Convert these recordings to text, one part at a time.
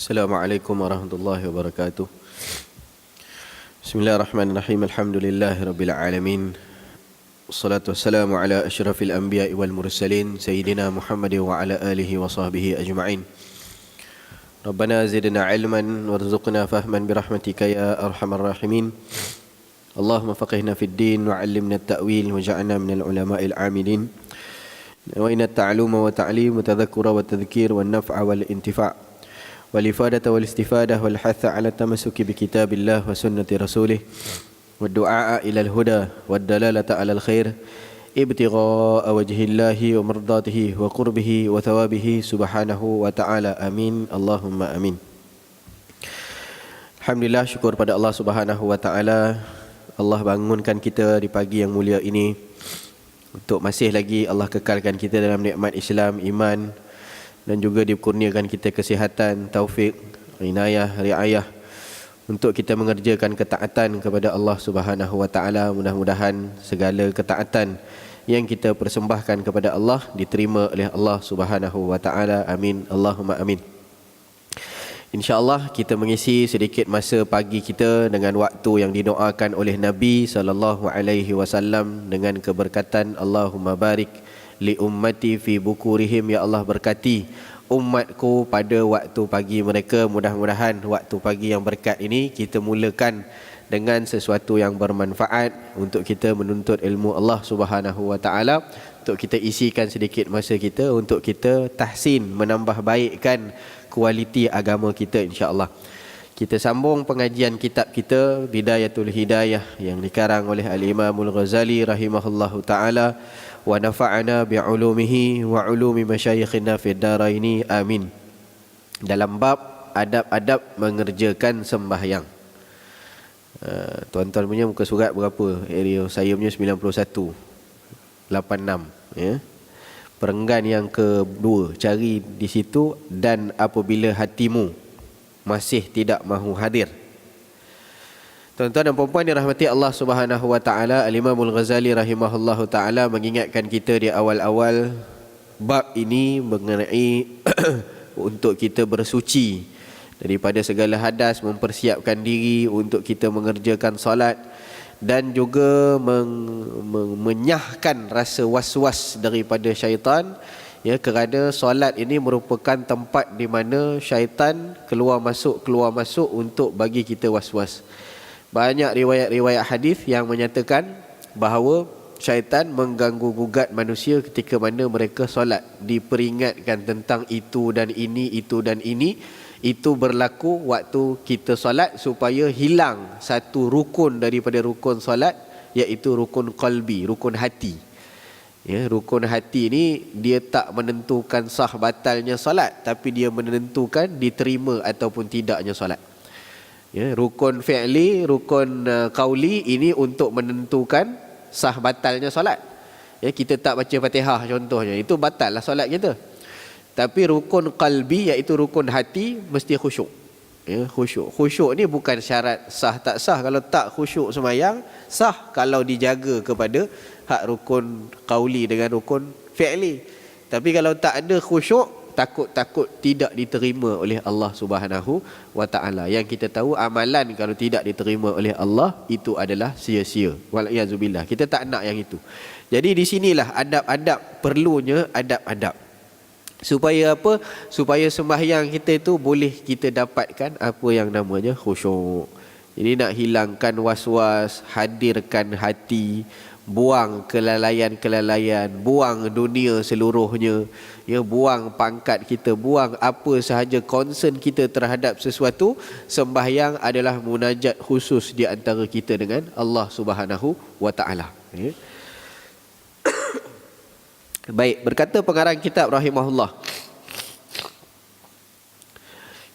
Assalamualaikum warahmatullahi wabarakatuh. Bismillahirrahmanirrahim. Alhamdulillahirabbil alamin. Wassalatu wassalamu ala asyrafil anbiya'i wal mursalin sayyidina Muhammadin wa ala alihi wa sahbihi ajma'in. Rabbana zidna ilman warzuqna fahman birahmatika ya arhamar rahimin. Allahumma faqihna fid din wa 'allimna at-ta'wil waj'alna minal ulama'il 'amilin. Wa inna at-ta'alluma wa ta'lim wa tadhakkura wa tadhkir wa an-naf'a wal intifa'. والإفادة والاستفادة والحث على التمسك بكتاب الله وسنة رسوله والدعاء إلى الهدى والدلالة على الخير ابتغاء وجه الله ومرضاته وقربه وثوابه سبحانه وتعالى آمين اللهم آمين. Alhamdulillah, syukur pada Allah Subhanahu wa taala. Allah bangunkan kita di pagi yang mulia ini untuk masih lagi Allah kekalkan kita dalam nikmat Islam, iman, dan juga dikurniakan kita kesihatan, taufik, inayah, riayah untuk kita mengerjakan ketaatan kepada Allah Subhanahu wa taala. Mudah-mudahan segala ketaatan yang kita persembahkan kepada Allah diterima oleh Allah Subhanahu wa taala. Amin Allahumma amin. InsyaAllah kita mengisi sedikit masa pagi kita dengan waktu yang didoakan oleh Nabi SAW dengan keberkatan Allahumma barik li ummati fi bukurihim, ya Allah berkati umatku pada waktu pagi mereka. Mudah-mudahan waktu pagi yang berkat ini kita mulakan dengan sesuatu yang bermanfaat untuk kita menuntut ilmu Allah Subhanahu wa taala, untuk kita isikan sedikit masa kita untuk kita tahsin, menambah baikkan kualiti agama kita insya-Allah. Kita sambung pengajian kitab kita Bidayatul Hidayah yang dikarang oleh Al-Imamul Ghazali rahimahullahu taala. Wa nafa'ana bi'ulumihi wa ulumi masyayikhina fid daraini amin. Dalam bab adab-adab mengerjakan sembahyang. Tuan-tuan punya muka surat berapa? Area saya punya 91 86 ya. Perenggan yang kedua, cari di situ, dan apabila hatimu masih tidak mahu hadir. Tuan-tuan dan puan-puan dirahmati Allah Subhanahu wa taala, Al-Imamul Ghazali rahimahullahu taala mengingatkan kita di awal-awal bab ini mengenai untuk kita bersuci daripada segala hadas, mempersiapkan diri untuk kita mengerjakan solat, dan juga menyahkan rasa was-was daripada syaitan, ya, kerana solat ini merupakan tempat di mana syaitan keluar masuk untuk bagi kita was-was. Banyak riwayat-riwayat hadis yang menyatakan bahawa syaitan mengganggu gugat manusia ketika mana mereka solat. Diperingatkan tentang itu dan ini, itu dan ini. Itu berlaku waktu kita solat supaya hilang satu rukun daripada rukun solat, iaitu rukun qalbi, rukun hati. Ya, rukun hati ini dia tak menentukan sah batalnya solat, tapi dia menentukan diterima ataupun tidaknya solat. Ya, rukun fi'li, rukun qauli ini untuk menentukan sah batalnya solat. Ya, kita tak baca Fatihah contohnya, itu batal lah solat kita. Tapi rukun qalbi, iaitu rukun hati, mesti khusyuk. Ya, khusyuk. Khusyuk ni bukan syarat sah tak sah. Kalau tak khusyuk sembahyang, sah kalau dijaga kepada hak rukun qauli dengan rukun fi'li. Tapi kalau tak ada khusyuk, takut-takut tidak diterima oleh Allah Subhanahu wa taala. Yang kita tahu amalan kalau tidak diterima oleh Allah itu adalah sia-sia. Wal-iazubillah. Kita tak nak yang itu. Jadi di sinilah adab-adab, perlunya adab-adab. Supaya apa? Supaya sembahyang kita itu boleh kita dapatkan apa yang namanya khusyuk. Jadi nak hilangkan was-was, hadirkan hati, buang kelalaian-kelalaian, buang dunia seluruhnya, ya, buang pangkat kita, buang apa sahaja concern kita terhadap sesuatu. Sembahyang adalah munajat khusus di antara kita dengan Allah Subhanahu wa taala. Ya. Baik, berkata pengarang kitab rahimahullah,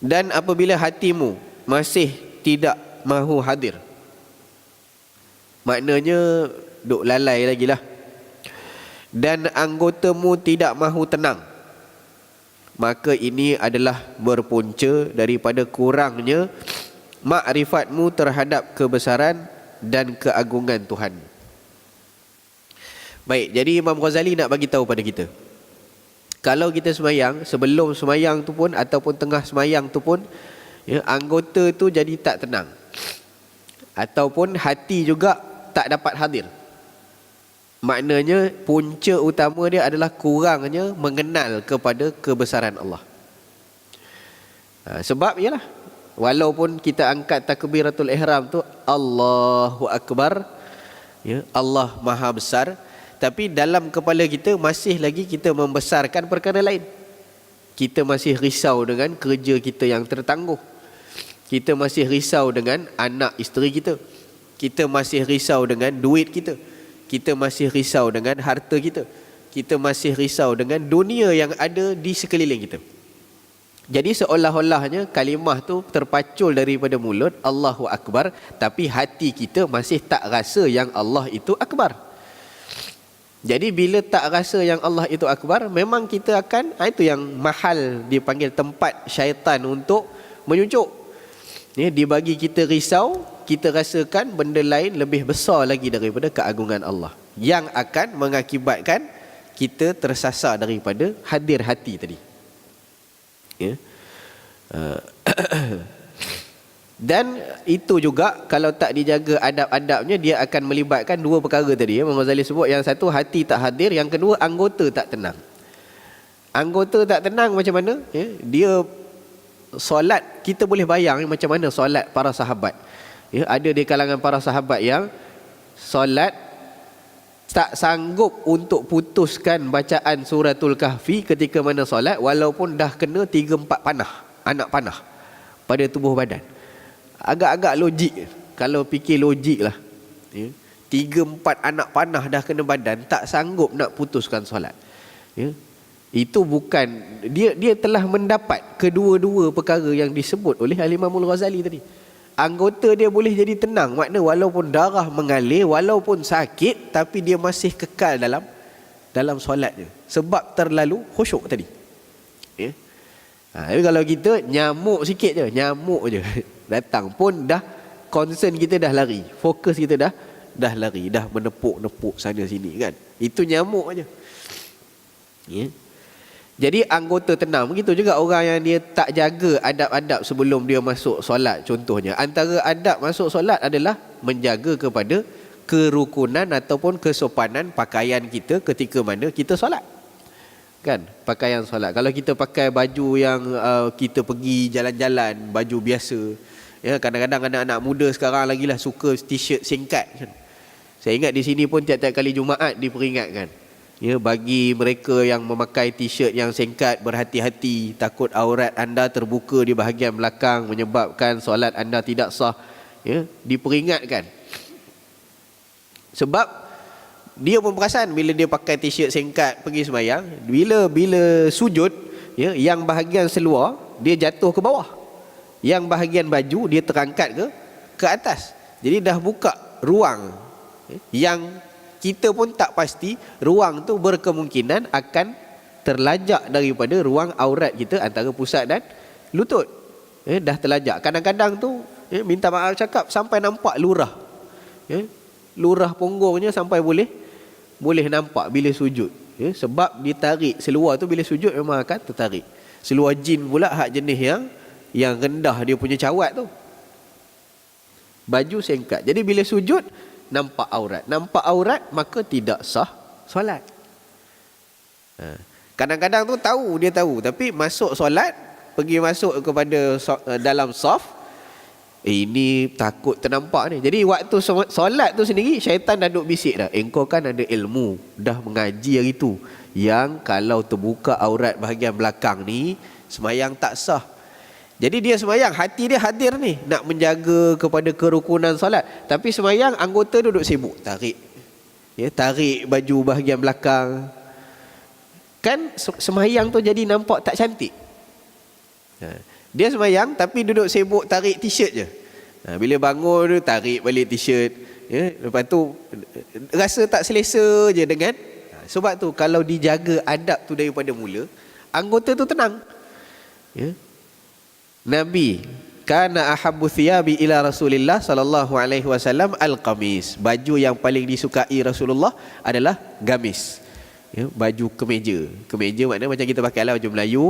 dan apabila hatimu masih tidak mahu hadir, maknanya duk lalai lagi lah, dan anggotamu tidak mahu tenang, maka ini adalah berpunca daripada kurangnya makrifatmu terhadap kebesaran dan keagungan Tuhan. Baik, jadi Imam Ghazali nak bagi tahu pada kita, kalau kita semayang, sebelum semayang tu pun ataupun tengah semayang tu pun, ya, anggota tu jadi tak tenang, ataupun hati juga tak dapat hadir. Maknanya punca utama dia adalah kurangnya mengenal kepada kebesaran Allah. Sebab ialah, walaupun kita angkat takbiratul ihram tu Allahu Akbar, ya, Allah Maha Besar, tapi dalam kepala kita masih lagi kita membesarkan perkara lain. Kita masih risau dengan kerja kita yang tertangguh. Kita masih risau dengan anak isteri kita. Kita masih risau dengan duit kita. Kita masih risau dengan harta kita. Kita masih risau dengan dunia yang ada di sekeliling kita. Jadi seolah-olahnya kalimah tu terpacul daripada mulut Allahu Akbar, tapi hati kita masih tak rasa yang Allah itu akbar. Jadi bila tak rasa yang Allah itu akbar, memang kita akan, itu yang mahal dipanggil tempat syaitan untuk menyucuk. Ya, dibagi kita risau, kita rasakan benda lain lebih besar lagi daripada keagungan Allah, yang akan mengakibatkan kita tersasar daripada hadir hati tadi. Ya. Dan itu juga kalau tak dijaga adab-adabnya, dia akan melibatkan dua perkara tadi, ya. Imam Ghazali sebut, yang satu hati tak hadir, yang kedua anggota tak tenang. Anggota tak tenang macam mana? Ya, dia solat, kita boleh bayang macam mana solat para sahabat. Ya, ada di kalangan para sahabat yang solat tak sanggup untuk putuskan bacaan suratul kahfi ketika mana solat, walaupun dah kena 3-4 panah, anak panah pada tubuh badan. Agak-agak logik, kalau fikir logik lah, ya, 3-4 anak panah dah kena badan, tak sanggup nak putuskan solat. Ya, itu bukan, dia telah mendapat kedua-dua perkara yang disebut oleh Al-Imamul Ghazali tadi. Anggota dia boleh jadi tenang, makna walaupun darah mengalir, walaupun sakit, tapi dia masih kekal dalam solatnya, sebab terlalu khusyuk tadi. Ya. Tapi kalau kita nyamuk sikit je, nyamuk je datang pun dah concern kita dah lari, fokus kita dah lari, dah menepuk-nepuk sana sini kan. Itu nyamuk aja. Ya. Jadi anggota tenang. Begitu juga orang yang dia tak jaga adab-adab sebelum dia masuk solat. Contohnya, antara adab masuk solat adalah menjaga kepada kerukunan ataupun kesopanan pakaian kita ketika mana kita solat. Kan, pakaian solat. Kalau kita pakai baju yang kita pergi jalan-jalan, baju biasa, ya, kadang-kadang anak-anak muda sekarang lagi lah suka t-shirt singkat kan. Saya ingat di sini pun tiap-tiap kali Jumaat diperingatkan, ya, bagi mereka yang memakai t-shirt yang singkat, berhati-hati, takut aurat anda terbuka di bahagian belakang menyebabkan solat anda tidak sah. Ya, diperingatkan. Sebab dia pun perasan bila dia pakai t-shirt singkat pergi sembahyang, bila sujud, ya, yang bahagian seluar dia jatuh ke bawah, yang bahagian baju dia terangkat ke atas. Jadi dah buka ruang, yang kita pun tak pasti ruang tu berkemungkinan akan terlajak daripada ruang aurat kita antara pusat dan lutut. Dah terlajak. Kadang-kadang tu, minta maaf cakap, sampai nampak lurah. Lurah punggungnya sampai boleh nampak bila sujud. Sebab ditarik seluar tu bila sujud memang akan tertarik. Seluar jin pula hak jenis yang rendah dia punya cawat tu. Baju singkat. Jadi bila sujud nampak aurat. Nampak aurat maka tidak sah solat. Kadang-kadang tu dia tahu tapi masuk solat, pergi masuk kepada dalam saf, ini takut ternampak ni. Jadi waktu solat tu sendiri syaitan dah duk bisik dah. Engkau kan ada ilmu, dah mengaji hari tu, yang kalau terbuka aurat bahagian belakang ni semayang tak sah. Jadi dia semayang, hati dia hadir ni, nak menjaga kepada kerukunan solat, tapi semayang anggota duduk sibuk tarik, tarik baju bahagian belakang. Kan semayang tu jadi nampak tak cantik. Dia semayang tapi duduk sibuk tarik t-shirt je. Bila bangun tu tarik balik t-shirt, lepas tu rasa tak selesa je dengan. Sebab tu kalau dijaga adab tu daripada mula, anggota tu tenang. Nabi kana ahabbu thiyabi ila Rasulillah sallallahu alaihi wasallam al-qamis. Baju yang paling disukai Rasulullah adalah gamis. ya, baju kemeja. Kemeja maknanya macam kita pakai lah baju Melayu,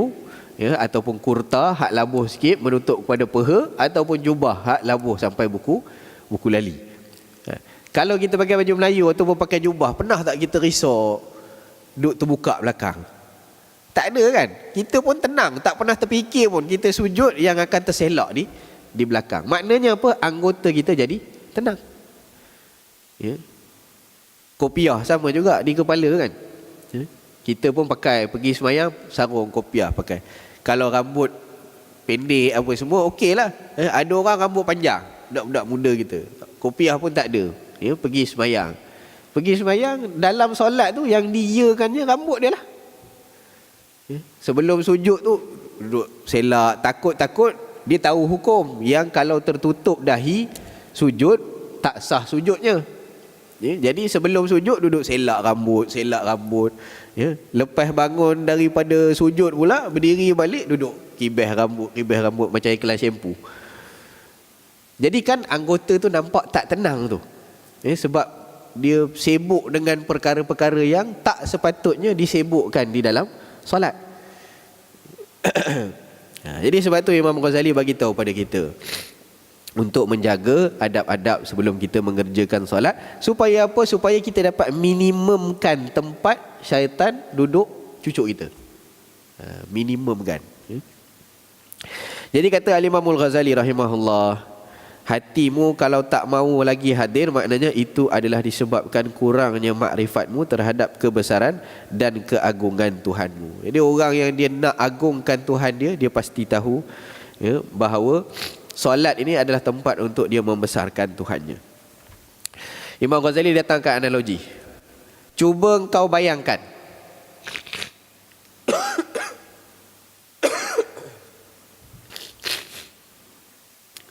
ya, ataupun kurta hak labuh sikit menutup kepada peha, ataupun jubah hak labuh sampai buku lali. Kalau kita pakai baju Melayu ataupun pakai jubah, pernah tak kita risau duduk terbuka belakang? Tak ada kan? Kita pun tenang, tak pernah terfikir pun kita sujud yang akan terselak di belakang. Maknanya apa? Anggota kita jadi tenang. Ya. Kopiah sama juga di kepala kan? Ya. Kita pun pakai pergi semayang sarung kopiah pakai. Kalau rambut pendek apa semua okey lah. Ada orang rambut panjang, budak-budak muda kita, kopiah pun tak ada. Ya, pergi semayang. Pergi semayang dalam solat tu yang diiyakannya rambut dia lah. Ya. Sebelum sujud tu duduk selak, takut-takut dia tahu hukum yang kalau tertutup dahi sujud tak sah sujudnya. Ya, jadi sebelum sujud duduk selak rambut. Ya, lepas bangun daripada sujud pula berdiri balik duduk kibeh rambut macam iklan shampoo. Jadi kan anggota tu nampak tak tenang tu. Ya, sebab dia sibuk dengan perkara-perkara yang tak sepatutnya disibukkan di dalam solat. Jadi sebab tu Imam Ghazali bagi tahu pada kita untuk menjaga adab-adab sebelum kita mengerjakan solat, supaya apa? Supaya kita dapat minimumkan tempat syaitan duduk cucuk kita. Minimumkan. Jadi kata Al-Imam Al-Ghazali rahimahullah, hatimu kalau tak mahu lagi hadir, maknanya itu adalah disebabkan kurangnya makrifatmu terhadap kebesaran dan keagungan Tuhanmu. Jadi orang yang dia nak agungkan Tuhan dia, dia pasti tahu, ya, bahawa solat ini adalah tempat untuk dia membesarkan Tuhannya. Imam Ghazali datangkan analogi. Cuba engkau bayangkan,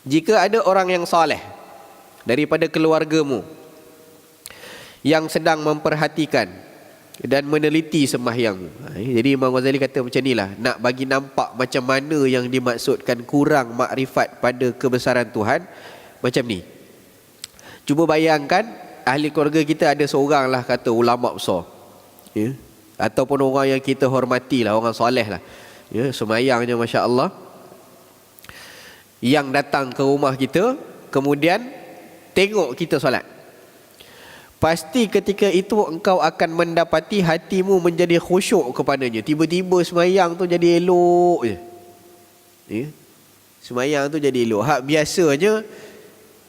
jika ada orang yang soleh daripada keluargamu yang sedang memperhatikan dan meneliti sembahyangmu. Jadi Imam Ghazali kata macam inilah, nak bagi nampak macam mana yang dimaksudkan kurang makrifat pada kebesaran Tuhan, macam ni. Cuba bayangkan ahli keluarga kita ada seorang lah, kata ulama besar, ya, ataupun orang yang kita hormati lah, orang soleh lah, ya, sembahyangnya Masya Allah, yang datang ke rumah kita kemudian tengok kita solat. Pasti ketika itu engkau akan mendapati hatimu menjadi khusyuk kepadanya. Tiba-tiba semayang tu jadi elok je, ya? Semayang tu jadi elok. Hak biasanya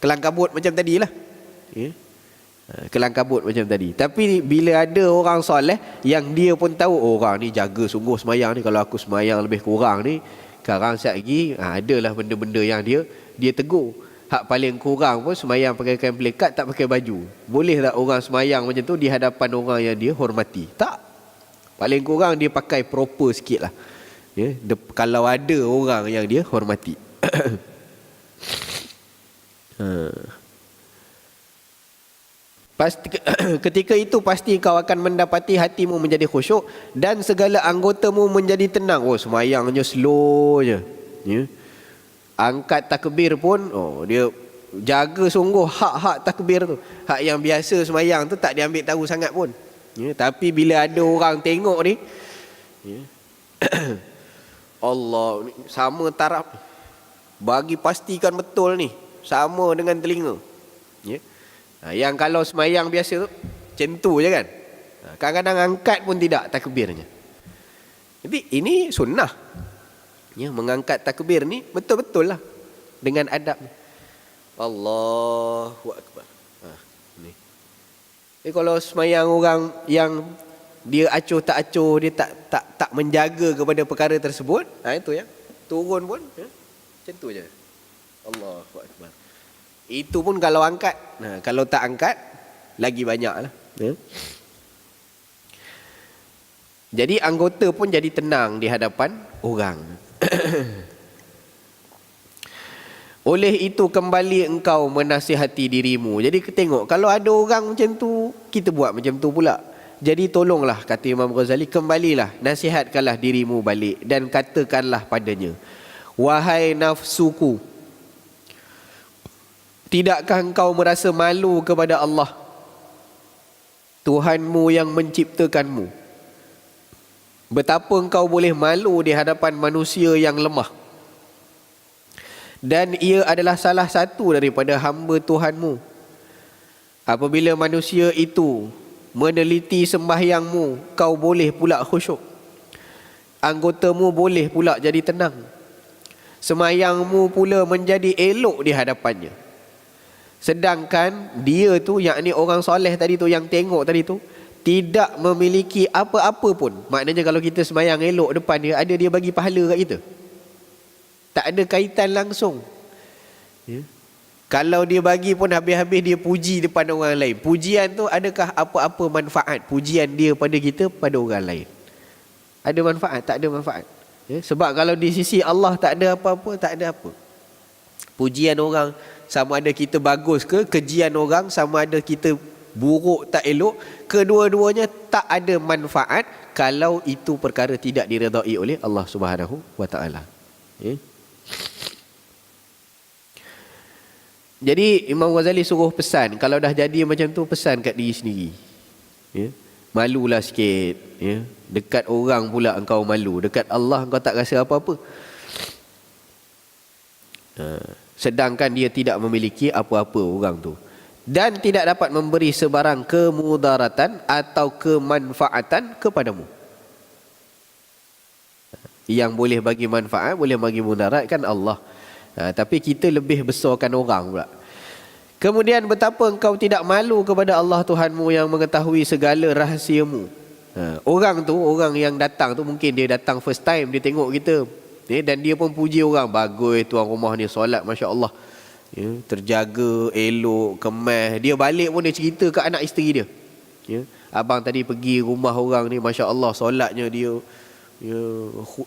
kelang kabut macam tadi lah, ya? Kelang kabut macam tadi. Tapi bila ada orang soleh yang dia pun tahu, oh, orang ni jaga sungguh semayang ni, kalau aku semayang lebih kurang ni, sekarang sekejap lagi adalah benda-benda yang dia tegur. Hak paling kurang pun semayang pakai kain pelikat, tak pakai baju. Boleh tak orang semayang macam tu di hadapan orang yang dia hormati? Tak. Paling kurang dia pakai proper sikit lah, ya, kalau ada orang yang dia hormati. Pasti, ketika itu pasti kau akan mendapati hatimu menjadi khusyuk dan segala anggotamu menjadi tenang. Oh, semayangnya slow je, ya. Angkat takbir pun, oh, dia jaga sungguh hak-hak takbir tu. Hak yang biasa semayang tu tak diambil tahu sangat pun, ya. Tapi bila ada orang tengok ni, ya, Allah, sama taraf, bagi pastikan betul ni, sama dengan telinga, ya. Yang kalau semayang biasa tu macam tu je kan, kadang-kadang angkat pun tidak takbirnya. Jadi ini sunnah, ya, mengangkat takbir ni betul-betul lah dengan adab. Allahu Akbar. Ni. Jadi kalau semayang orang yang dia acuh tak acuh, dia tak menjaga kepada perkara tersebut, itu ya, turun pun, ya, macam tu je. Allahu Akbar. Itu pun kalau angkat. Kalau tak angkat lagi banyak lah, ya. Jadi anggota pun jadi tenang di hadapan orang. Oleh itu kembali engkau menasihati dirimu. Jadi tengok, kalau ada orang macam tu, kita buat macam tu pula. Jadi tolonglah, kata Imam Ghazali, kembalilah, nasihatkanlah dirimu balik dan katakanlah padanya, wahai nafsuku, tidakkah engkau merasa malu kepada Allah, Tuhanmu yang menciptakanmu, Betapa engkau boleh malu di hadapan manusia yang lemah. Dan ia adalah salah satu daripada hamba Tuhanmu. Apabila manusia itu meneliti sembahyangmu, kau boleh pula khusyuk. Anggotamu boleh pula jadi tenang. Sembahyangmu pula menjadi elok di hadapannya. Sedangkan dia tu, yakni orang soleh tadi tu, yang tengok tadi tu, tidak memiliki apa-apa pun. Maknanya kalau kita sembahyang elok depan dia, ada dia bagi pahala kat kita? Tak ada kaitan langsung. Ya. Kalau dia bagi pun habis-habis dia puji depan orang lain. Pujian tu adakah apa-apa manfaat pujian dia pada kita, pada orang lain? Ada manfaat? Tak ada manfaat. Ya. Sebab kalau di sisi Allah tak ada apa-apa, tak ada apa. Pujian orang sama ada kita bagus ke, kejian orang sama ada kita buruk tak elok, kedua-duanya tak ada manfaat kalau itu perkara tidak diredai oleh Allah Subhanahu wa taala. Ya. Jadi Imam Ghazali suruh pesan, kalau dah jadi macam tu, pesan kat diri sendiri. Ya. Malulah sikit. Ya. Dekat orang pula engkau malu, dekat Allah engkau tak rasa apa-apa. Sedangkan dia tidak memiliki apa-apa orang tu, dan tidak dapat memberi sebarang kemudaratan atau kemanfaatan kepadamu. Yang boleh bagi manfaat, boleh bagi mudarat kan Allah. Tapi kita lebih besarkan orang pula. Kemudian betapa engkau tidak malu kepada Allah Tuhanmu yang mengetahui segala rahsiamu. Orang tu, orang yang datang tu, mungkin dia datang first time, dia tengok kita, dan dia pun puji orang, bagus tuan rumah ni solat Masya Allah, terjaga, elok, kemas. Dia balik pun dia cerita ke anak isteri dia, abang tadi pergi rumah orang ni Masya Allah solatnya dia,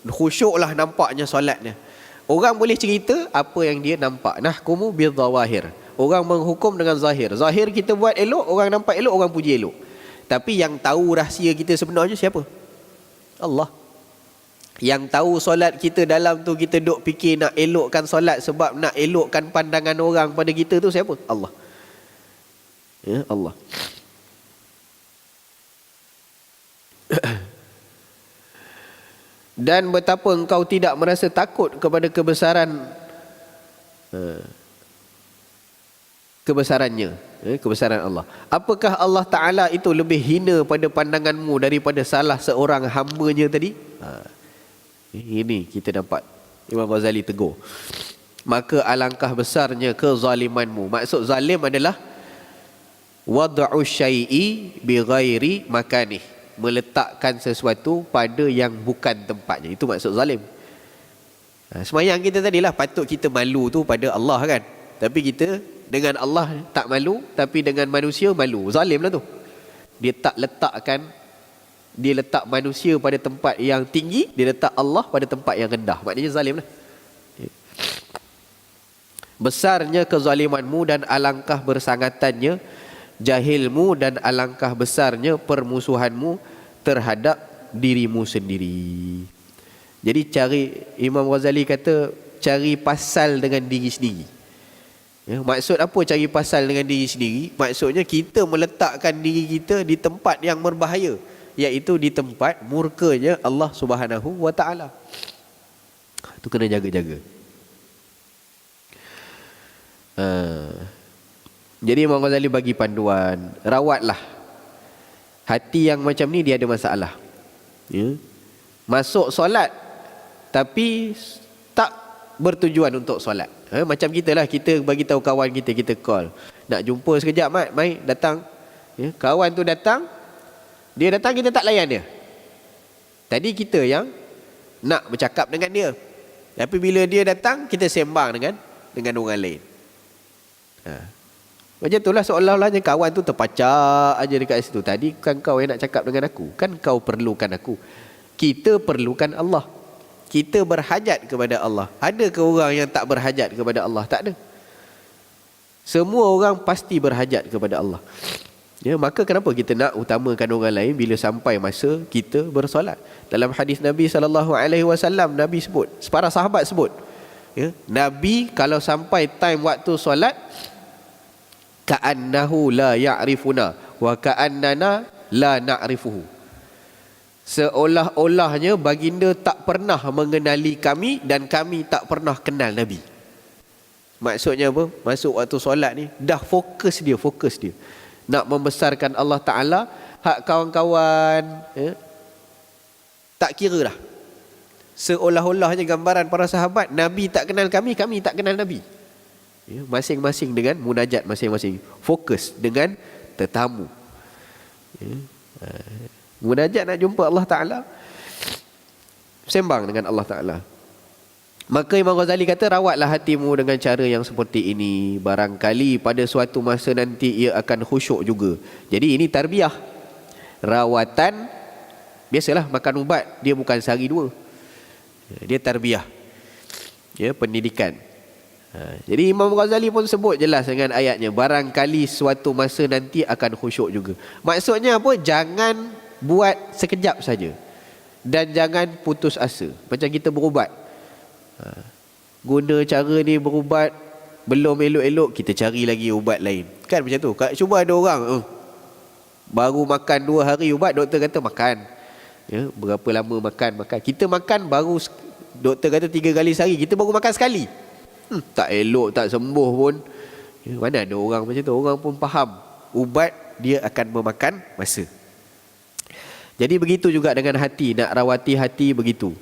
khusyuk lah nampaknya solatnya. Orang boleh cerita apa yang dia nampak. Nahkumu bidzawahir. Orang menghukum dengan zahir. Zahir kita buat elok, orang nampak elok, orang puji elok. Tapi yang tahu rahsia kita sebenarnya siapa? Allah. Yang tahu solat kita dalam tu, kita duk fikir nak elokkan solat sebab nak elokkan pandangan orang pada kita tu siapa? Allah. Ya, Allah. Dan betapa engkau tidak merasa takut kepada kebesarannya, kebesaran Allah. Apakah Allah Ta'ala itu lebih hina pada pandanganmu daripada salah seorang hamba-Nya tadi? Ini kita dapat Imam Ghazali tegur. Maka alangkah besarnya kezalimanmu. Maksud zalim adalah wad'u syai'i bi ghairi makanih, meletakkan sesuatu pada yang bukan tempatnya. Itu maksud zalim. Semayang kita tadilah patut kita malu tu pada Allah kan. Tapi kita dengan Allah tak malu, tapi dengan manusia malu. Zalim lah tu. Dia tak letakkan, dia letak manusia pada tempat yang tinggi, dia letak Allah pada tempat yang rendah. Maknanya zalim lah. Besarnya kezalimanmu dan alangkah bersangatannya jahilmu, dan alangkah besarnya permusuhanmu terhadap dirimu sendiri. Jadi Imam Ghazali kata cari pasal dengan diri sendiri. Ya, maksud apa cari pasal dengan diri sendiri? Maksudnya kita meletakkan diri kita di tempat yang berbahaya, iaitu di tempat murkanya Allah Subhanahu wa taala. Itu kena jaga-jaga. Jadi Imam Ghazali bagi panduan, rawatlah hati yang macam ni, dia ada masalah. Ya. Masuk solat tapi tak bertujuan untuk solat. Macam kita lah, kita bagi tahu kawan kita, kita call, nak jumpa sekejap Mat, mai datang. Ya. Kawan tu datang, dia datang kita tak layan dia. Tadi kita yang nak bercakap dengan dia, tapi bila dia datang kita sembang dengan orang lain. Macam itulah, seolah-olahnya kawan tu terpacak aja dekat situ. Tadi kan kau yang nak cakap dengan aku, kan kau perlukan aku. Kita perlukan Allah. Kita berhajat kepada Allah. Ada ke orang yang tak berhajat kepada Allah? Tak ada. Semua orang pasti berhajat kepada Allah. Ya, maka kenapa kita nak utamakan orang lain bila sampai masa kita bersolat? Dalam hadis Nabi SAW, Nabi sebut, para sahabat sebut, ya, Nabi kalau sampai time waktu solat, ka'annahu la ya'rifuna wa ka'annana la na'rifuhu. Seolah-olahnya baginda tak pernah mengenali kami dan kami tak pernah kenal Nabi. Maksudnya apa? Masuk waktu solat ni dah fokus dia nak membesarkan Allah Ta'ala. Hak kawan-kawan tak kira dah. Seolah-olahnya gambaran para sahabat, Nabi tak kenal kami, kami tak kenal Nabi. Masing-masing dengan munajat masing-masing, fokus dengan tetamu. Munajat nak jumpa Allah Ta'ala, sembang dengan Allah Ta'ala. Maka Imam Ghazali kata, rawatlah hatimu dengan cara yang seperti ini, barangkali pada suatu masa nanti ia akan khusyuk juga. Jadi ini tarbiyah, rawatan. Biasalah makan ubat, dia bukan sehari dua, dia tarbiyah, pendidikan. Jadi Imam Ghazali pun sebut jelas dengan ayatnya, barangkali suatu masa nanti akan khusyuk juga. Maksudnya apa? Jangan buat sekejap saja dan jangan putus asa. Macam kita berubat, guna cara ni berubat belum elok-elok, kita cari lagi ubat lain. Kan macam tu. Cuba ada orang baru makan 2 hari ubat, doktor kata makan. Berapa lama makan. Kita makan baru, doktor kata 3 kali sehari, kita baru makan sekali. Tak elok, tak sembuh pun. Mana ada orang macam tu. Orang pun faham ubat dia akan memakan masa. Jadi begitu juga dengan hati, nak rawati hati begitu.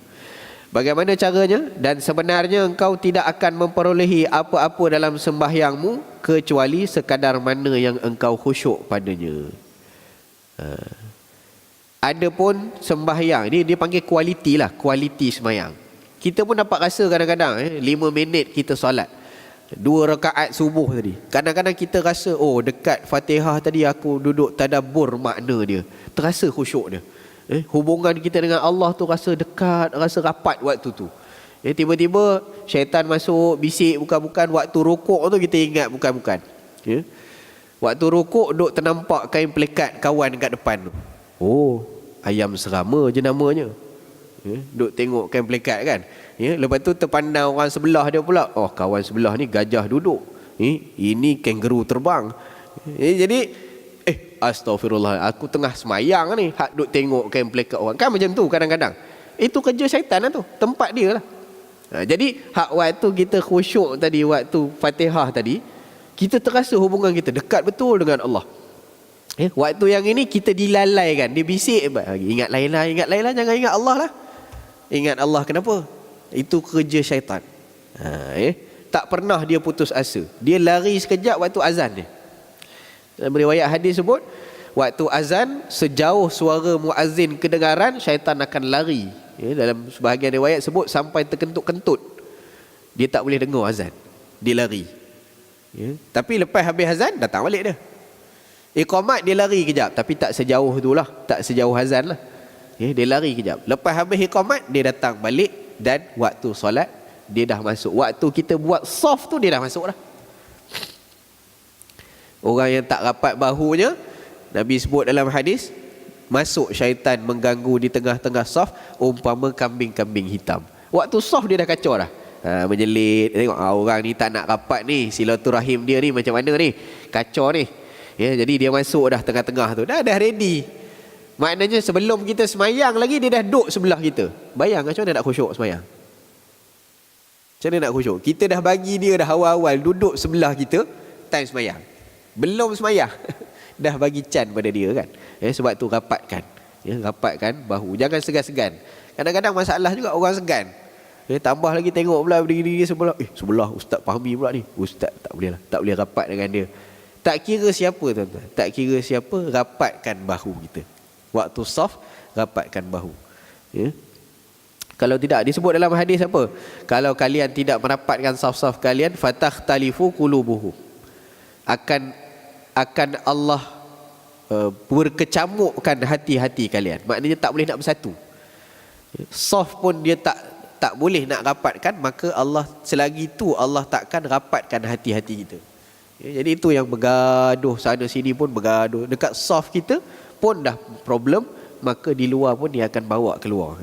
Bagaimana caranya? Dan sebenarnya engkau tidak akan memperolehi apa-apa dalam sembahyangmu kecuali sekadar mana yang engkau khusyuk padanya. Adapun sembahyang ni dia panggil kualiti lah, kualiti sembahyang. Kita pun dapat rasa kadang-kadang 5 minit kita solat, 2 rakaat subuh tadi, kadang-kadang kita rasa dekat Fatihah tadi aku duduk tadabbur makna dia, terasa khusyuk dia. Hubungan kita dengan Allah tu rasa dekat, rasa rapat waktu tu. Tiba-tiba syaitan masuk bisik bukan-bukan. Waktu rukuk tu kita ingat bukan-bukan. Waktu rukuk duk ternampak kain pelekat kawan kat depan tu. Ayam serama je namanya. Duk tengok kain pelekat kan. Lepas tu terpandang orang sebelah dia pula. Kawan sebelah ni gajah duduk. Ini kangaroo terbang. Jadi astagfirullah, aku tengah semayang ni, hak duk tengok kain pelekat orang. Kan macam tu kadang-kadang. Itu kerja syaitan lah tu, tempat dia lah. Jadi hak waktu kita khusyuk tadi, waktu Fatihah tadi, kita terasa hubungan kita dekat betul dengan Allah. Waktu yang ini kita dilalaikan, dia bisik, ingat lain lah, jangan ingat Allah lah. Ingat Allah kenapa? Itu kerja syaitan. Tak pernah dia putus asa. Dia lari sekejap waktu azan dia. Dalam riwayat hadis sebut, waktu azan sejauh suara muazzin kedengaran, syaitan akan lari. Dalam sebahagian riwayat sebut sampai terkentut-kentut, dia tak boleh dengar azan, dia lari. Tapi lepas habis azan datang balik dia. Iqamat dia lari kejap, tapi tak sejauh tu lah, tak sejauh azan lah. Dia lari kejap. Lepas habis iqamat dia datang balik, dan waktu solat dia dah masuk. Waktu kita buat soft tu dia dah masuk dah. Orang yang tak rapat bahunya, Nabi sebut dalam hadis, masuk syaitan mengganggu di tengah-tengah saf umpama kambing-kambing hitam. Waktu saf dia dah kacau dah. Menjelit, tengok orang ni tak nak rapat ni, silaturahim dia ni macam mana ni, kacau ni. Jadi dia masuk dah tengah-tengah tu, dah ready. Maknanya sebelum kita semayang lagi dia dah duduk sebelah kita. Bayang macam mana nak khusyuk semayang? Macam mana nak khusyuk? Kita dah bagi dia dah awal-awal duduk sebelah kita time semayang. Belum semayang dah bagi can pada dia kan. Sebab tu rapatkan, rapatkan bahu, jangan segan-segan. Kadang-kadang masalah juga orang segan. Tambah lagi tengok pula berdiri sebelah Ustaz Fahmi pula ni. Ustaz tak boleh lah, tak boleh rapat dengan dia. Tak kira siapa tuan-tuan, tak kira siapa, rapatkan bahu kita. Waktu saf, rapatkan bahu. Kalau tidak, disebut dalam hadis apa? Kalau kalian tidak merapatkan saf-saf kalian, fatakhtalifu qulubuhum, akan Allah berkecamukkan hati-hati kalian. Maknanya tak boleh nak bersatu. Saf pun dia tak boleh nak rapatkan, maka Allah, selagi itu Allah takkan rapatkan hati-hati kita. Jadi itu yang bergaduh sana sini pun bergaduh. Dekat saf kita pun dah problem, maka di luar pun dia akan bawa keluar.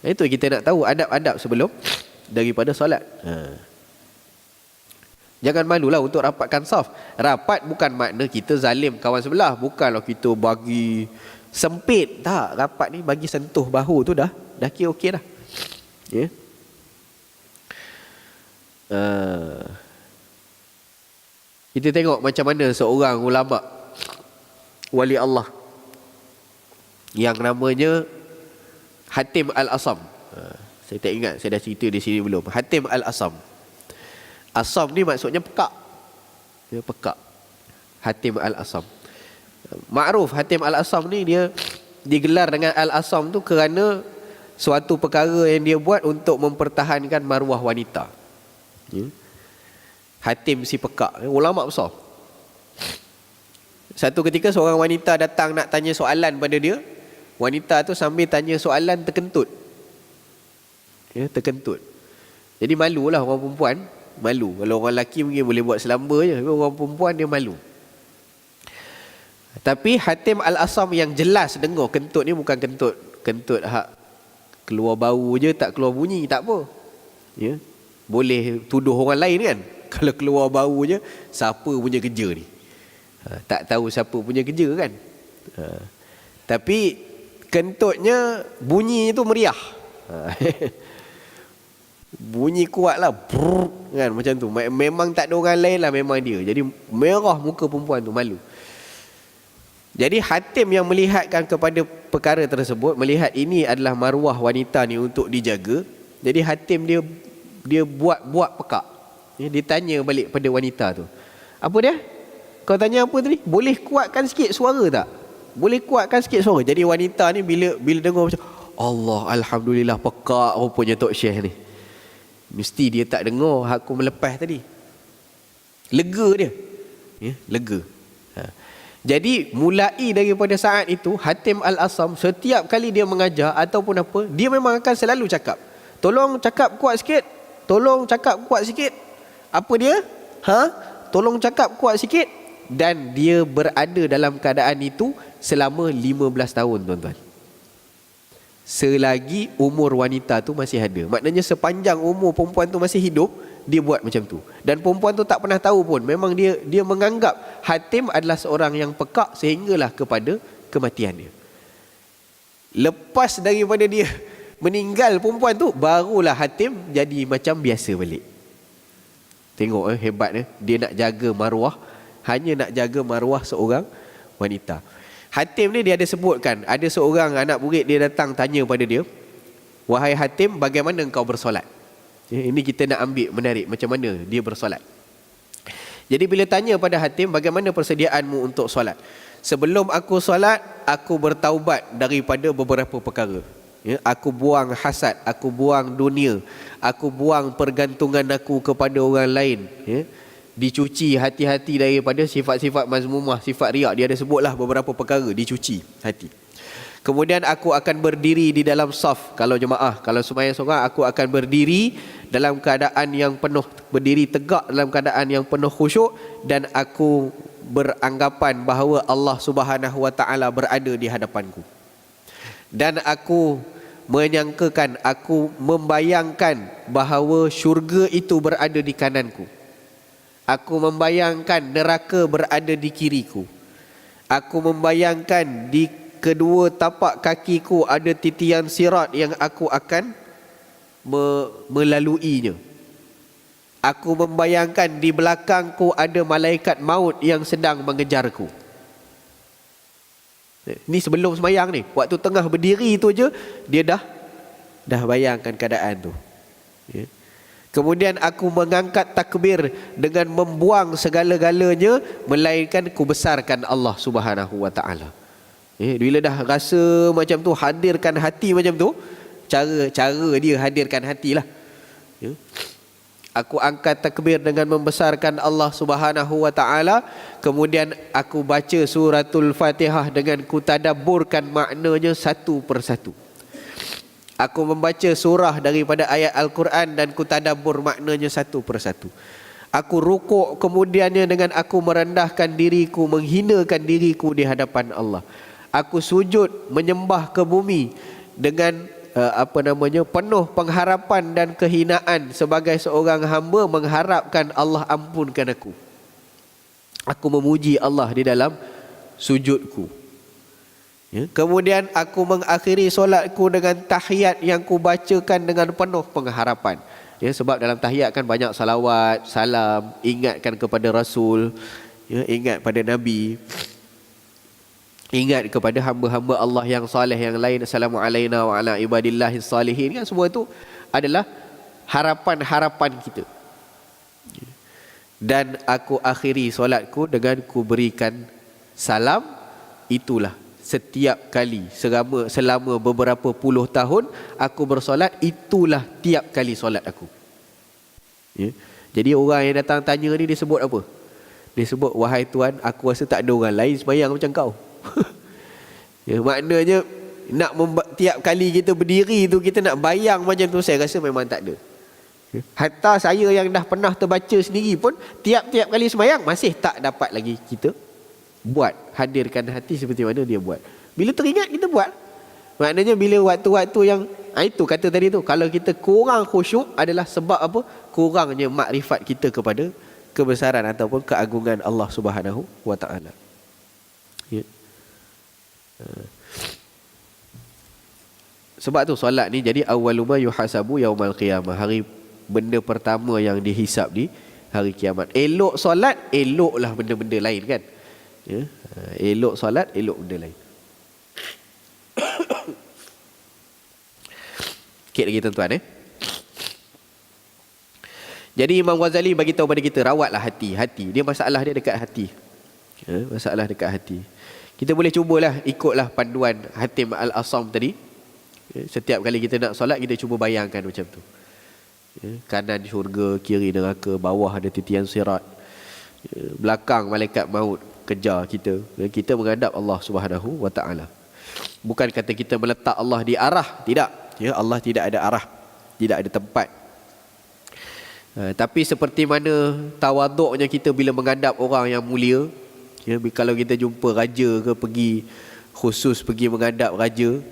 Itu kita nak tahu adab-adab sebelum daripada solat. Jangan malulah untuk rapatkan saf. Rapat bukan makna kita zalim kawan sebelah. Bukanlah kita bagi Sempit tak rapat ni, bagi sentuh bahu tu dah kira okey dah. Ya. Kita tengok macam mana seorang ulama wali Allah yang namanya Hatim Al-Asam. Saya tak ingat saya dah cerita di sini belum. Hatim Al-Asam. Asam ni maksudnya pekak. Dia pekak. Hatim Al-Asam. Ma'ruf Hatim Al-Asam ni dia digelar dengan Al-Asam tu kerana suatu perkara yang dia buat untuk mempertahankan maruah wanita. Ya. Hatim si pekak, ulama besar. Satu ketika seorang wanita datang nak tanya soalan pada dia. Wanita tu sambil tanya soalan terkentut. Ya, terkentut. Jadi malulah orang perempuan, malu. Kalau orang lelaki mungkin boleh buat selamba je, tapi orang perempuan dia malu. Tapi Hatim Al-Asam yang jelas dengar kentut ni bukan kentut hak keluar bau je tak keluar bunyi, tak apa. Ya. Boleh tuduh orang lain kan. Kalau keluar bau je, siapa punya kerja ni? Tak tahu siapa punya kerja kan. Tapi kentutnya bunyi tu meriah. Bunyi kuat lah, kan, macam tu. Memang tak ada orang lain lah, memang dia. Jadi merah muka perempuan tu, malu. Jadi Hatim yang melihatkan kepada perkara tersebut, melihat ini adalah maruah wanita ni untuk dijaga. Jadi Hatim dia buat pekak. Dia tanya balik pada wanita tu. Apa dia? Kau tanya apa tadi? Boleh kuatkan sikit suara tak? Boleh kuatkan sikit suara. Jadi wanita ni bila dengar macam Allah, alhamdulillah pekak rupanya Tok Syekh ni. Mesti dia tak dengar aku melepas tadi. Lega dia. Ya, lega. Jadi mulai daripada saat itu Hatim Al-Asam setiap kali dia mengajar ataupun apa, dia memang akan selalu cakap, tolong cakap kuat sikit, tolong cakap kuat sikit. Apa dia? Tolong cakap kuat sikit. Dan dia berada dalam keadaan itu selama 15 tahun, tuan-tuan. Selagi umur wanita tu masih ada. Maknanya sepanjang umur perempuan tu masih hidup, dia buat macam tu. Dan perempuan tu tak pernah tahu pun. Memang dia menganggap Hatim adalah seorang yang pekak sehinggalah kepada kematian dia. Lepas daripada dia meninggal perempuan tu, barulah Hatim jadi macam biasa balik. Tengok hebatnya. Dia nak jaga maruah, hanya nak jaga maruah seorang wanita. Hatim ni dia ada sebutkan, ada seorang anak murid dia datang tanya pada dia, wahai Hatim, bagaimana engkau bersolat? Ini kita nak ambil menarik macam mana dia bersolat. Jadi bila tanya pada Hatim, bagaimana persediaanmu untuk solat? Sebelum aku solat, aku bertaubat daripada beberapa perkara. Ya, aku buang hasad, aku buang dunia, aku buang pergantungan aku kepada orang lain. Ya, dicuci hati-hati daripada sifat-sifat mazmumah, sifat riak. Dia ada sebutlah beberapa perkara, dicuci hati. Kemudian aku akan berdiri di dalam saf. Kalau jemaah, kalau sembahyang seorang, aku akan berdiri dalam keadaan yang penuh, berdiri tegak dalam keadaan yang penuh khusyuk. Dan aku beranggapan bahawa Allah Subhanahu Wa Taala berada di hadapanku. Dan aku menyangkakan, aku membayangkan bahawa syurga itu berada di kananku. Aku membayangkan neraka berada di kiriku. Aku membayangkan di kedua tapak kakiku ada titian sirat yang aku akan melaluinya. Aku membayangkan di belakangku ada malaikat maut yang sedang mengejarku. Ni sebelum sembahyang ni. Waktu tengah berdiri tu je, dia dah bayangkan keadaan tu. Ya. Kemudian aku mengangkat takbir dengan membuang segala-galanya, melainkan ku besarkan Allah Subhanahu Wa Taala. Bila dah rasa macam tu, hadirkan hati macam tu, cara dia hadirkan hatilah. Ya. Aku angkat takbir dengan membesarkan Allah Subhanahu Wa Taala. Kemudian aku baca suratul Fatihah dengan ku tadabburkan maknanya satu persatu. Aku membaca surah daripada ayat Al-Quran dan ku tadabbur maknanya satu persatu. Aku rukuk kemudiannya dengan aku merendahkan diriku, menghinakan diriku di hadapan Allah. Aku sujud menyembah ke bumi dengan penuh pengharapan dan kehinaan sebagai seorang hamba mengharapkan Allah ampunkan aku. Aku memuji Allah di dalam sujudku. Ya. Kemudian aku mengakhiri solatku dengan tahiyat yang ku bacakan dengan penuh pengharapan. Ya, sebab dalam tahiyat kan banyak salawat, salam, ingatkan kepada Rasul, ya, ingat pada Nabi, ingat kepada hamba-hamba Allah yang saleh yang lain. Assalamualaikum wa ala ibadillahis salihin. Kan semua itu adalah harapan-harapan kita. Dan aku akhiri solatku dengan ku berikan salam. Itulah setiap kali selama beberapa puluh tahun aku bersolat, itulah tiap kali solat aku. Ya. Jadi orang yang datang tanya ni dia sebut apa? Dia sebut, wahai Tuhan, aku rasa tak ada orang lain sembahyang macam kau. Ya, maknanya tiap kali kita berdiri tu kita nak bayang macam tu, saya rasa memang tak ada. Hatta saya yang dah pernah terbaca sendiri pun, tiap-tiap kali sembahyang masih tak dapat lagi kita buat, hadirkan hati seperti mana dia buat. Bila teringat kita buat. Maknanya bila waktu-waktu yang itu kata tadi tu, kalau kita kurang khusyuk adalah sebab apa? Kurangnya makrifat kita kepada kebesaran ataupun keagungan Allah Subhanahu wa taala. Ya. Sebab tu solat ni jadi awwaluma yuhasabu yaumal qiyamah, hari benda pertama yang dihisap di hari kiamat. Elok solat, eloklah benda-benda lain kan. Ya, elok solat, elok benda lain. Sikit lagi tuan-tuan. Jadi Imam Ghazali bagi tahu pada kita, rawatlah hati. Dia masalah dia dekat hati. Ya, masalah dekat hati. Kita boleh cubalah ikutlah panduan Hatim Al-Asam tadi. Ya, setiap kali kita nak solat, kita cuba bayangkan macam tu. Ya, kanan syurga, kiri neraka, bawah ada titian sirat. Ya, belakang malaikat maut kejar kita. Dan kita menghadap Allah Subhanahu wa taala. Bukan kata kita meletak Allah di arah, tidak. Ya, Allah tidak ada arah, tidak ada tempat. Tapi seperti mana tawaduknya kita bila menghadap orang yang mulia. Ya, kalau kita jumpa raja ke, khusus pergi menghadap raja,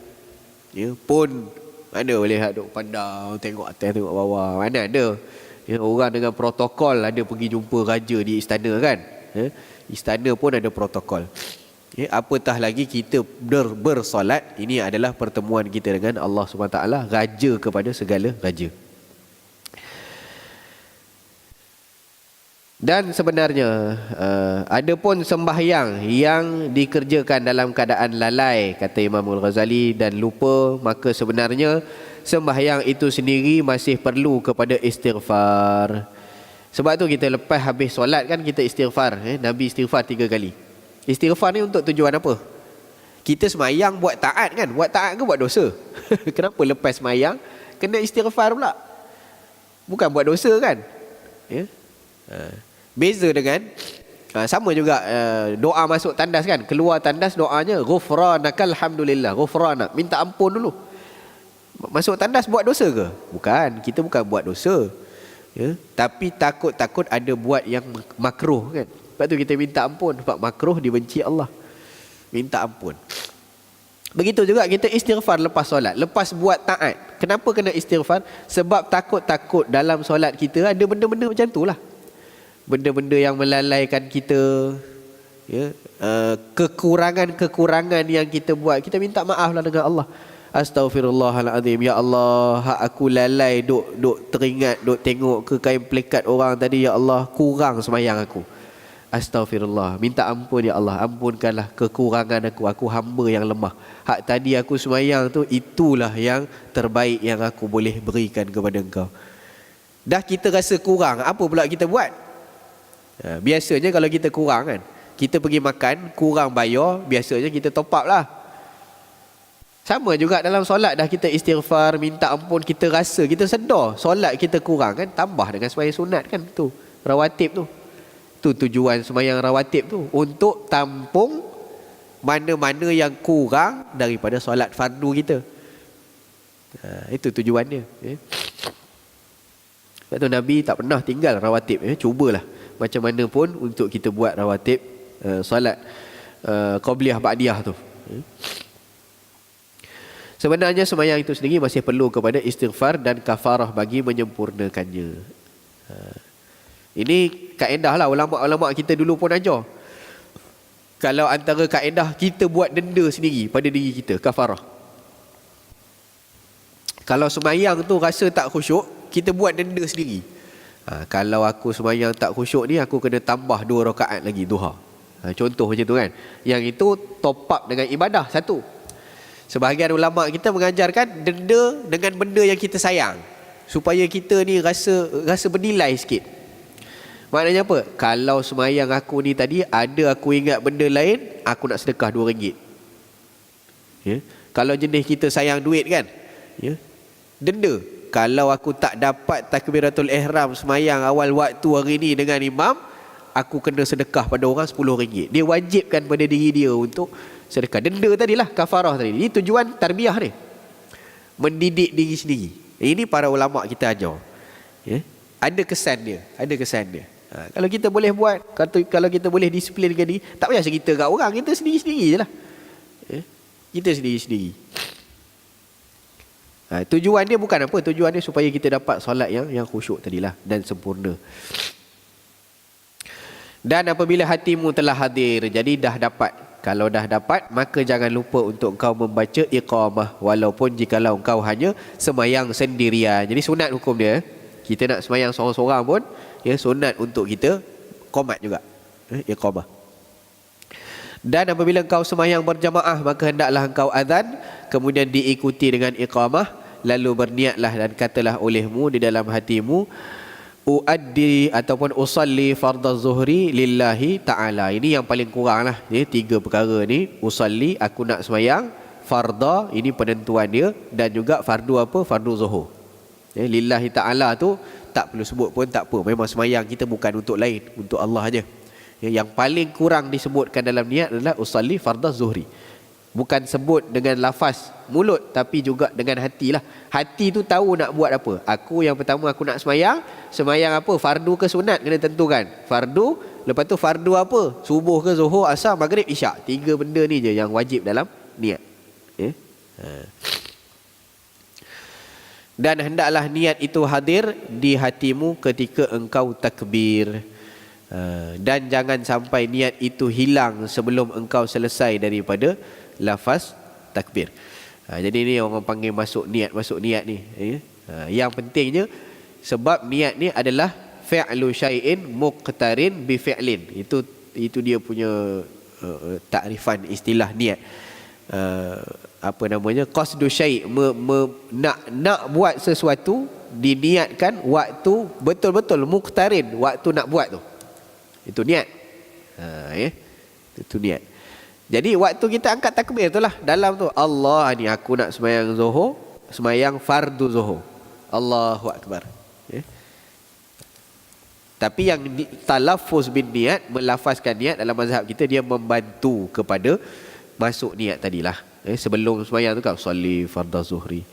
ya, pun mana boleh duduk pandang, tengok atas, tengok bawah, mana ada. Ya, orang dengan protokol ada pergi jumpa raja di istana kan. Ya, istana pun ada protokol. Ya, apatah lagi kita bersolat. Ini adalah pertemuan kita dengan Allah SWT, raja kepada segala raja. Dan sebenarnya ada pun sembahyang yang dikerjakan dalam keadaan lalai, kata Imam Al-Ghazali, dan lupa, maka sebenarnya sembahyang itu sendiri masih perlu kepada istighfar. Sebab tu kita lepas habis solat kan kita istighfar. Nabi istighfar 3 kali. Istighfar ni untuk tujuan apa? Kita sembahyang buat taat kan? Buat taat ke buat dosa? Kenapa lepas sembahyang kena istighfar pula? Bukan buat dosa kan? Ya. Beza dengan sama juga doa masuk tandas kan, keluar tandas doanya ghufranakal hamdulillah, ghufranak, minta ampun dulu. Masuk tandas buat dosa ke? Bukan, kita bukan buat dosa. Ya, tapi takut ada buat yang makruh kan. Sebab tu kita minta ampun, sebab makruh dibenci Allah. Minta ampun. Begitu juga kita istighfar lepas solat, lepas buat taat. Kenapa kena istighfar? Sebab takut dalam solat kita ada benda-benda macam tu lah. Benda-benda yang melalaikan kita, ya, kekurangan-kekurangan yang kita buat, kita minta maaf lah dengan Allah. Astaghfirullahaladzim, ya Allah, hak aku lalai duk teringat, duk tengok ke kain plekat orang tadi, ya Allah, kurang sembahyang aku. Astaghfirullah, minta ampun ya Allah, ampunkanlah kekurangan aku hamba yang lemah. Hak tadi aku sembahyang tu, itulah yang terbaik yang aku boleh berikan kepada engkau. Dah kita rasa kurang, apa pula kita buat? Biasanya kalau kita kurang kan, kita pergi makan, kurang bayar, biasanya kita top up lah. Sama juga dalam solat, dah kita istighfar, minta ampun, kita rasa, kita sedar solat kita kurang kan, tambah dengan sembahyang sunat kan, tu rawatib tu. Tu tujuan sembahyang rawatib tu, untuk tampung mana-mana yang kurang daripada solat fardu kita. Itu tujuannya. Sebab tu Nabi tak pernah tinggal rawatib. Cubalah macam mana pun untuk kita buat rawatib solat qabliyah ba'diyah tu. Sebenarnya sembahyang itu sendiri masih perlu kepada istighfar dan kafarah bagi menyempurnakannya. Ini kaedah lah ulama-ulama kita dulu pun ajar. Kalau antara kaedah kita buat denda sendiri pada diri kita, kafarah. Kalau semayang tu rasa tak khusyuk, kita buat denda sendiri. Kalau aku semayang tak khusyuk ni, aku kena tambah 2 rakaat lagi duha. Contoh macam tu kan. Yang itu top up dengan ibadah satu. Sebahagian ulama kita mengajarkan denda dengan benda yang kita sayang, supaya kita ni rasa bernilai sikit. Maknanya apa? Kalau semayang aku ni tadi ada aku ingat benda lain, aku nak sedekah RM2. Ya? Kalau jenis kita sayang duit kan, ya? Denda. Kalau aku tak dapat takbiratul ihram semayang awal waktu hari ni dengan imam, aku kena sedekah pada orang RM10. Dia wajibkan pada diri dia untuk sedekah. Denda tadilah, kafarah tadi. Ini tujuan tarbiyah ni, mendidik diri sendiri. Ini para ulama kita ajar. Ya? Ada kesan dia, ada kesan dia. Kalau kita boleh buat, kalau kita boleh disiplinkan diri, tak payah cerita kat orang, kita sendiri-sendiri je lah. Kita sendiri-sendiri. Tujuan dia bukan apa, tujuan dia supaya kita dapat solat yang khusyuk tadilah dan sempurna. Dan apabila hatimu telah hadir, jadi dah dapat. Kalau dah dapat, maka jangan lupa untuk engkau membaca iqamah, walaupun jikalau engkau hanya semayang sendirian. Jadi sunat hukum dia. Kita nak semayang seorang-seorang pun, ya, sunat untuk kita qomat juga, iqamah. Dan apabila engkau semayang berjamaah, maka hendaklah engkau azan, kemudian diikuti dengan iqamah, lalu berniatlah dan katalah olehmu di dalam hatimu, uaddi ataupun usalli fardaz zuhri lillahi ta'ala. Ini yang paling kurang lah, ya, 3 perkara ni. Usalli, aku nak semayang. Farda, ini penentuan dia. Dan juga fardu apa? Fardu zuhur. Ya, lillahi ta'ala tu tak perlu sebut pun tak apa. Memang semayang kita bukan untuk lain, untuk Allah aja. Ya, yang paling kurang disebutkan dalam niat adalah usalli fardaz zuhri. Bukan sebut dengan lafaz mulut, tapi juga dengan hati lah. Hati tu tahu nak buat apa. Aku yang pertama aku nak semayang. Semayang apa? Fardu ke sunat kena tentukan. Fardu, lepas tu fardu apa? Subuh ke zuhur, asar, maghrib, isyak. 3 benda ni je yang wajib dalam niat. Ya? Dan hendaklah niat itu hadir di hatimu ketika engkau takbir. Dan jangan sampai niat itu hilang sebelum engkau selesai daripada lafaz takbir. Jadi ni orang panggil masuk niat ni. Yang pentingnya, sebab niat ni adalah fi'lu syai'in muqtarin bi fi'lin. Itu dia punya takrifan istilah niat. Apa namanya, qasdu syai', nak buat sesuatu diniatkan waktu betul-betul muqtarin, waktu nak buat tu. Itu niat. Itu niat. Jadi waktu kita angkat takbir tu lah, dalam tu Allah ni aku nak semayang zuhur, semayang fardu zuhur. Allahu akbar. Tapi yang talaffuz bin niat, melafazkan niat dalam mazhab kita, dia membantu kepada masuk niat tadilah. Sebelum semayang tu kan, salli fardhu zuhri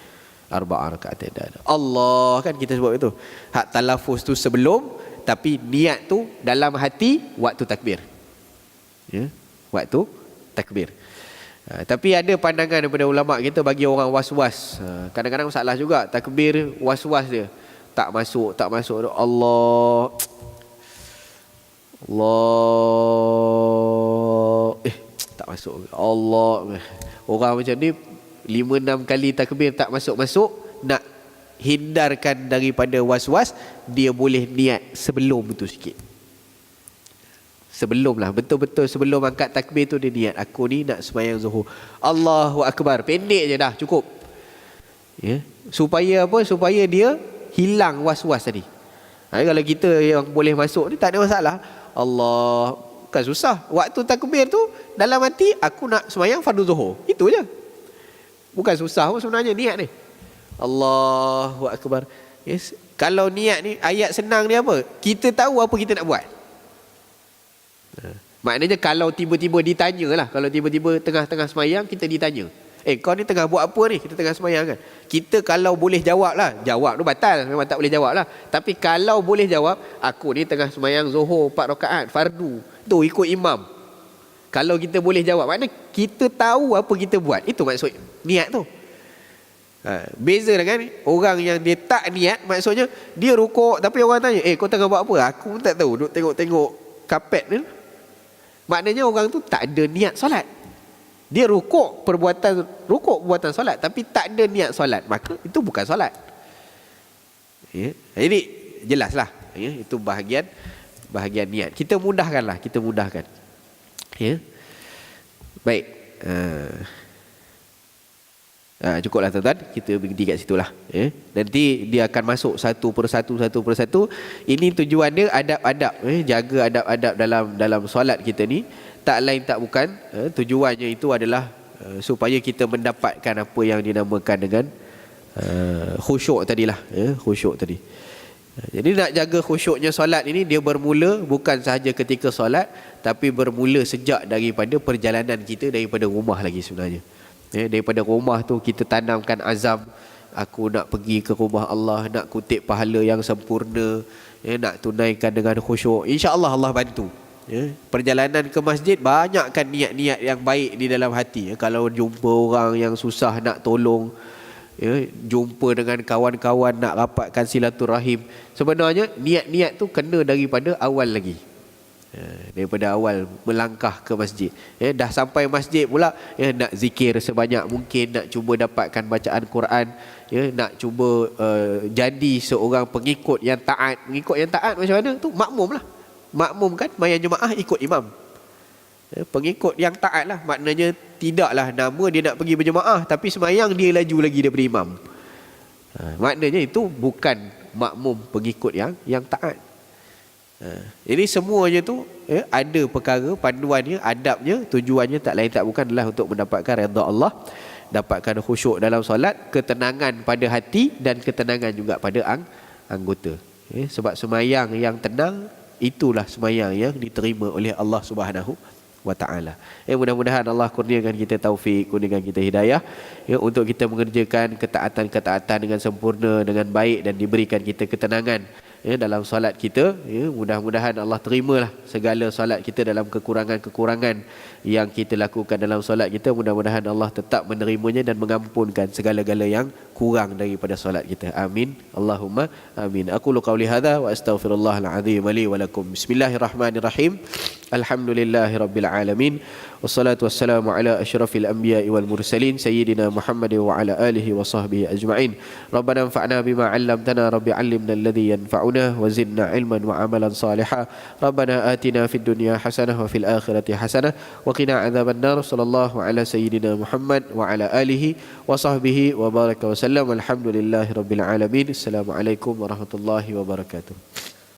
4 rakaat. Allah kan kita sebut itu. Hak talaffuz tu sebelum, tapi niat tu dalam hati waktu takbir. Ya, waktu takbir. Tapi ada pandangan daripada ulama kita bagi orang was-was. Kadang-kadang salah juga takbir, was-was dia. Tak masuk. Allah. Tak masuk. Allah. Orang macam ni 5-6 kali takbir tak masuk-masuk, nak hindarkan daripada was-was, dia boleh niat sebelum itu sikit. Sebelum lah, betul-betul sebelum angkat takbir tu dia niat, aku ni nak sembahyang zuhur. Allahu akbar. Pendek je dah, cukup. Ya. Supaya apa? Supaya dia hilang was-was tadi. Kalau kita yang boleh masuk ni tak ada masalah. Allah, bukan susah. Waktu takbir tu dalam hati aku nak sembahyang fardu zuhur. Itu je. Bukan susah pun sebenarnya niat ni. Allahu akbar. Yes. Kalau niat ni, ayat senang ni apa? Kita tahu apa kita nak buat. Maknanya kalau tiba-tiba ditanya lah, kalau tiba-tiba tengah-tengah semayang kita ditanya, kau ni tengah buat apa ni? Kita tengah semayang kan. Kita kalau boleh jawab lah, jawab tu batal, memang tak boleh jawab lah. Tapi kalau boleh jawab, aku ni tengah semayang zuhur 4 rakaat fardu, tu ikut imam. Kalau kita boleh jawab, maknanya kita tahu apa kita buat. Itu maksud niat tu. Beza dengan orang yang dia tak niat, maksudnya dia rukuk tapi orang tanya, kau tengah buat apa? Aku pun tak tahu, duk tengok-tengok kapet ni. Maknanya orang tu tak ada niat solat. Dia rukuk perbuatan solat, tapi tak ada niat solat, maka itu bukan solat. Ya. Jadi jelaslah, ya, itu bahagian niat. Kita mudahkan. Ya. Baik. Cukuplah tuan-tuan, kita berhenti kat situlah. Ya. Nanti dia akan masuk satu persatu. Ini tujuan dia adab-adab, jaga adab-adab dalam solat kita ni. Tak lain tak bukan, tujuannya itu adalah supaya kita mendapatkan apa yang dinamakan dengan khusyuk tadilah, khusyuk tadi. Jadi nak jaga khusyuknya solat ini, dia bermula bukan sahaja ketika solat, tapi bermula sejak daripada perjalanan kita daripada rumah lagi sebenarnya. Daripada rumah tu kita tanamkan azam, aku nak pergi ke rumah Allah, nak kutip pahala yang sempurna, nak tunaikan dengan khusyuk. InsyaAllah Allah bantu. Perjalanan ke masjid, banyakkan niat-niat yang baik di dalam hati. Kalau jumpa orang yang susah nak tolong, jumpa dengan kawan-kawan nak rapatkan silaturahim, sebenarnya niat-niat tu kena daripada awal lagi. Daripada awal melangkah ke masjid. Dah sampai masjid pula, nak zikir sebanyak mungkin, nak cuba dapatkan bacaan Quran, nak cuba jadi seorang pengikut yang taat. Pengikut yang taat macam mana tu? Makmum lah. Makmum kan mayan jemaah ikut imam. Pengikut yang taat lah, maknanya tidaklah nama dia nak pergi berjemaah tapi semayang dia laju lagi daripada imam. Maknanya itu bukan makmum pengikut yang taat. Ini semuanya tu ada perkara, panduannya, adabnya, tujuannya tak lain tak bukan adalah untuk mendapatkan redha Allah, dapatkan khusyuk dalam solat, ketenangan pada hati dan ketenangan juga pada anggota. Sebab semayang yang tenang, itulah semayang yang diterima oleh Allah Subhanahu wa ta'ala. Mudah-mudahan Allah kurniakan kita taufik, kurniakan kita hidayah, untuk kita mengerjakan ketaatan-ketaatan dengan sempurna, dengan baik, dan diberikan kita ketenangan dalam solat kita. Mudah-mudahan Allah terimalah segala solat kita dalam kekurangan-kekurangan yang kita lakukan dalam solat kita. Mudah-mudahan Allah tetap menerimanya dan mengampunkan segala-gala yang kurang daripada solat kita. Amin. Allahumma amin. Aqulu qawli hadha wa astaghfirullahal azim li wa lakum. Bismillahirrahmanirrahim. Alhamdulillahirabbil alamin. Wassalatu wassalamu ala asyrafil anbiya'i wal mursalin sayyidina Muhammadin wa ala alihi wa sahbihi ajma'in. Rabbana anfa'na bima 'allamtana, rabbi 'allimna alladhi yanfa'una wa zidna 'ilman wa 'amalan salihan. Rabbana atina fid dunya hasanah wa fil akhirati hasanah wa qina 'adzaban nar. Sallallahu ala sayyidina Muhammad wa ala alihi wa sahbihi wa baraka wa sallam. Alhamdulillahirabbil alamin. Assalamualaikum warahmatullahi wabarakatuh.